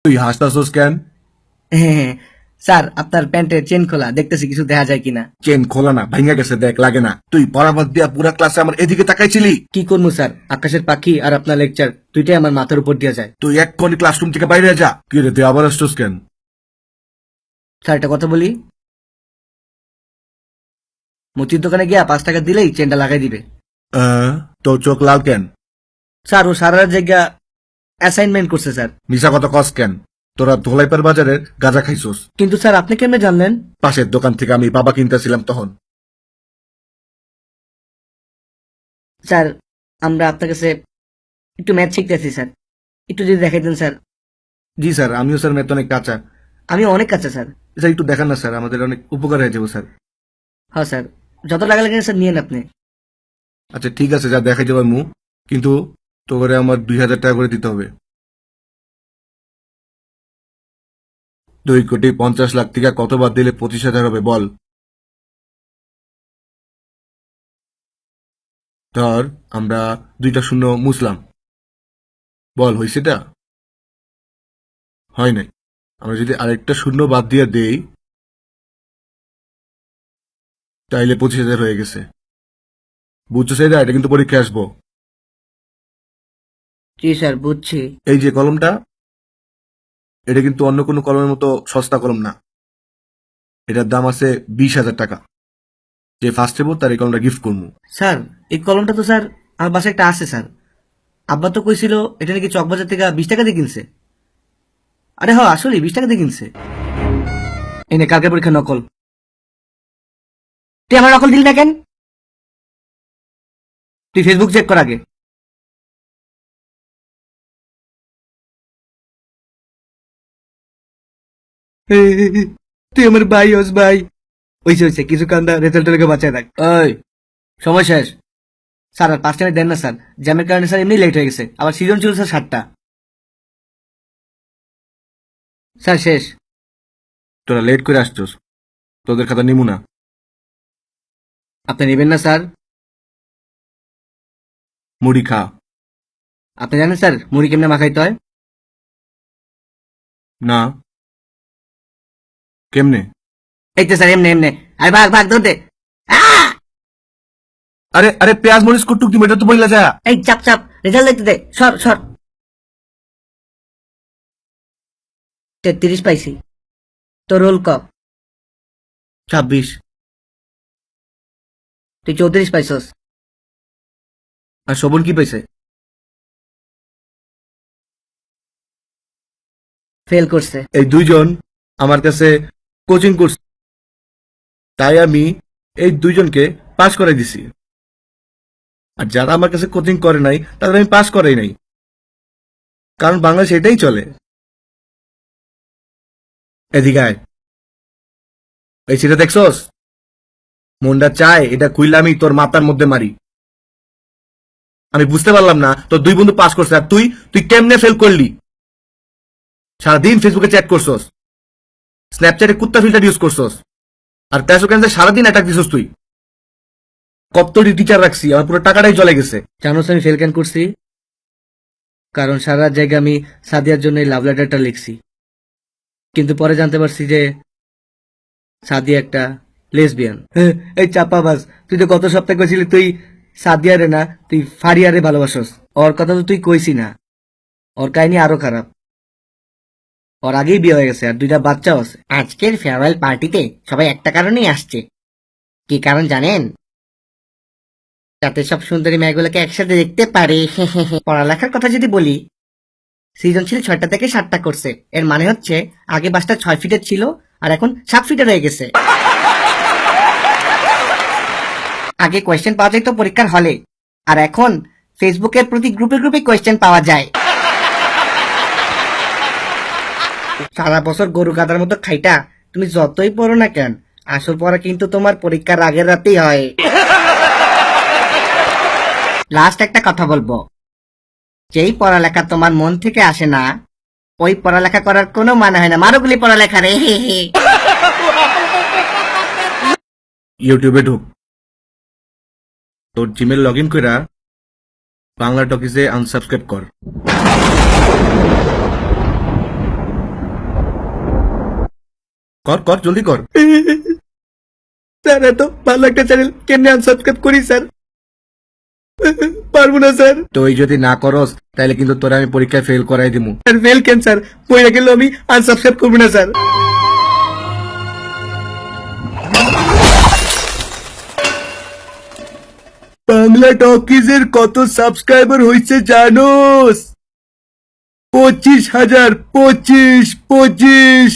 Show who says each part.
Speaker 1: তুই হাসতাছস কেন?
Speaker 2: হ্যাঁ, স্যার আপনার প্যান্টের চেন খোলা, দেখতেছি কিছু দেখা যায় কিনা।
Speaker 1: চেন খোলা না, ভাঙা গেছে, দেখ, লাগে না। তুই পড়াবাদ দিয়া পুরা ক্লাসে আমার এদিকে তাকাইছিলি।
Speaker 2: কি করবো স্যার, আকাশের পাখি আর আপনার লেকচার দুইটাই আমার মাথার উপর দিয়ে যায়।
Speaker 1: তুই এক্ষুনি ক্লাসরুম থেকে বাইরে যা। কি রে, তুই আবার আসছস কেন?
Speaker 2: স্যার একটা কথা বলি, মুচির দোকানে গিয়া 5 টাকা দিলেই চেনটা লাগাই দিবে।
Speaker 1: তোর চোখ লাল কেন?
Speaker 2: স্যার ও সারা জায়গা অ্যাসাইনমেন্ট করছে স্যার।
Speaker 1: মিশা কথা কস কেন? তোরা ধোলাইপার বাজারের গাঁজা খাইছস।
Speaker 2: কিন্তু স্যার আপনি কেমনে জানলেন?
Speaker 1: পাশের দোকান থেকে আমি বাবা কিনতেছিলাম তখন।
Speaker 2: স্যার আমরা আপনার কাছে একটু ম্যাথ শিখতেছি স্যার, একটু যদি দেখাই দেন স্যার।
Speaker 1: জি স্যার, আমিও স্যার ম্যাথ অনেক কাঁচা।
Speaker 2: আমি অনেক কাছে স্যার।
Speaker 1: স্যার একটু দেখান না স্যার, আমাদের অনেক উপকার হয়ে যাবো স্যার।
Speaker 2: হ্যাঁ স্যার, যত টাকা লাগে স্যার নিয়েন আপনি।
Speaker 1: আচ্ছা ঠিক আছে, যা দেখাই যাবার মু, কিন্তু তো করে আমার 2,000 টাকা করে দিতে হবে। 2,50,00,000 থেকে কত বাদ দিলে 25,000 হবে বল? ধর আমরা 2টা শূন্য মুছলাম, বল হয়েছেটা? হয় নাই। আমরা যদি আরেকটা শূন্য বাদ দিয়ে দেই তাইলে 25,000 হয়ে গেছে। বুঝছো সেটা? এটা কিন্তু পরীক্ষায় আসবো।
Speaker 2: জি স্যার বুঝছি।
Speaker 1: এই যে কলমটা, এটা কিন্তু অন্য কোনো কলমের মতো সস্তা কলম না। এটার দাম আছে 20,000 টাকা। যে ফার্স্ট হবো তার এই কলমটা গিফট করবো।
Speaker 2: স্যার এই কলমটা তো স্যার আমার বাসায় একটা আছে স্যার। আব্বা তো কইছিল এটা নাকি চকবাজার থেকে 20 টাকা দিয়ে কিনছে। আরে হ্যাঁ আসলে 20 টাকা দিয়ে কিনছে। এনে কালকে পরীক্ষা নকল। তুই আমার নকল দিলি না কেন? তুই ফেসবুক চেক কর আগে। তুই আমার ভাই হস ভাই। হইছে হইছে, কিছু কান্দা রেজাল্টের আগে বাঁচায় থাক। ওই সময় শেষ। স্যার আর 5 টাকা দেন না স্যার, জ্যামের কারণে স্যার এমনি লেট হয়ে গেছে, আবার সিজন ছিল স্যার 7টা। স্যার শেষ।
Speaker 1: তোরা লেট করে আসছোস, তোদের খাতা নিমু না।
Speaker 2: আপনি নেবেন না স্যার?
Speaker 1: মুড়ি খা।
Speaker 2: আপনি জানেন স্যার মুড়ি কেমনে মাখাইতে হয়?
Speaker 1: না, কেমনে?
Speaker 2: এই তো স্যার এমনি এমনি। আরে ভাগ ভাগ ধরতে।
Speaker 1: আরে আরে, পেঁয়াজ মরিচ কুটুক দিবে, এটা তো বইলা যা।
Speaker 2: এই চাপ চাপ, রেজাল্ট দেখতে দে, সর সর। 33 পাইছি। তো রোল ক?
Speaker 1: 26।
Speaker 2: তুই 34 পাইছস।
Speaker 1: আর শোভন কি পাইছে?
Speaker 2: ফেল করছে।
Speaker 1: এই দুইজন আমার কাছে কোচিং করছে, তাই আমি এই দুইজনকে পাস করাই দিছি। আর যারা আমার কাছে কোচিং করে নাই তাদের আমি পাস করাই নাই, কারণ বাংলাদেশ এটাই চলে। এদিকে আয়। এই সেটা দেখছস? মনটা চায় এটা খুইলে আমি তোর মাথার মধ্যে মারি। আমি বুঝতে পারলাম না তোর দুই বন্ধু পাস করছে আর তুই তুই কেমনে ফেল করলি? সারাদিন ফেসবুকে চ্যাট করছস, স্ন্যাপচ্যাটে কুত্তা ফিল্টার ইউজ করছস, আর ক্লাস ওখানে সারাদিন অ্যাটাক দিছস তুই। কতটি টিচার রাখছি, আমার পুরো টাকাটাই চলে গেছে।
Speaker 2: জানোস আমি ফেল কেন করছি? কারণ সারা জায়গায় আমি সাদিয়ার জন্য এই লাভ লেটারটা লিখছি, কিন্তু পরে জানতে পারছি যে সাদিয়া একটা লেসবিয়ান। এই চাপাবাজ, তুই তো গত সপ্তাহে কইছিলি তুই সাদিয়ারে না, তুই ফারিয়ারে ভালোবাসস। ওর কথা তো তুই কইছি না। ওর কাহিনী আরো খারাপ। ওর আগেই বিয়ে হয়ে গেছে আর 2টা বাচ্চাও আছে। আজকের ফেয়ারওয়েল পার্টিতে সবাই একটা কারণেই আসছে। কি কারণ জানেন? যাতে সব সুন্দরী মেয়েগুলোকে একসাথে দেখতে পারে। পড়ালেখার কথা যদি বলি, সৃজনশীল 6টা থেকে 7টা করছে। এর মানে হচ্ছে আগে বাসটা 6 ফিটের ছিল আর এখন 7 ফিটের হয়ে গেছে। আগে কোয়েশ্চেন পাওয়া যেত পরীক্ষার হলে, আর এখন ফেসবুকের প্রতি গ্রুপে গ্রুপে কোয়েশ্চেন পাওয়া যায়। সারা বছর গরু গাদার মতো খাইটা তুমি যতই পড়ো না কেন, আসল পড়া কিন্তু তোমার পরীক্ষার আগের রাতেই হয়। লাস্ট একটা কথা বলবো, যেই পড়ালেখা তোমার মন থেকে আসে না, ওই পড়ালেখা করার কোনো মানে হয় না। মারুগুলি পড়ালেখা রে।
Speaker 1: ইউটিউবে ঢুক, তোর জিমেল লগ ইন কইরা বাংলা টকিজে আনসাবস্ক্রাইব কর। কর কর জলদি কর।
Speaker 2: স্যার এত ভালো একটা চ্যানেল কেমনে আনসাবস্ক্রাইব করি স্যার? পারবো না স্যার।
Speaker 1: তুই যদি না করস তাহলে কিন্তু তোরা আমি পরীক্ষায় ফেল করাই দিমু।
Speaker 2: স্যার ফেল কেন স্যার? পড়ে গেলেও আমি আনসাবস্ক্রাইব করবো না স্যার।
Speaker 1: বাংলা টকিজের কত সাবস্ক্রাইবার হয়েছে জানোস? 25,000। 25।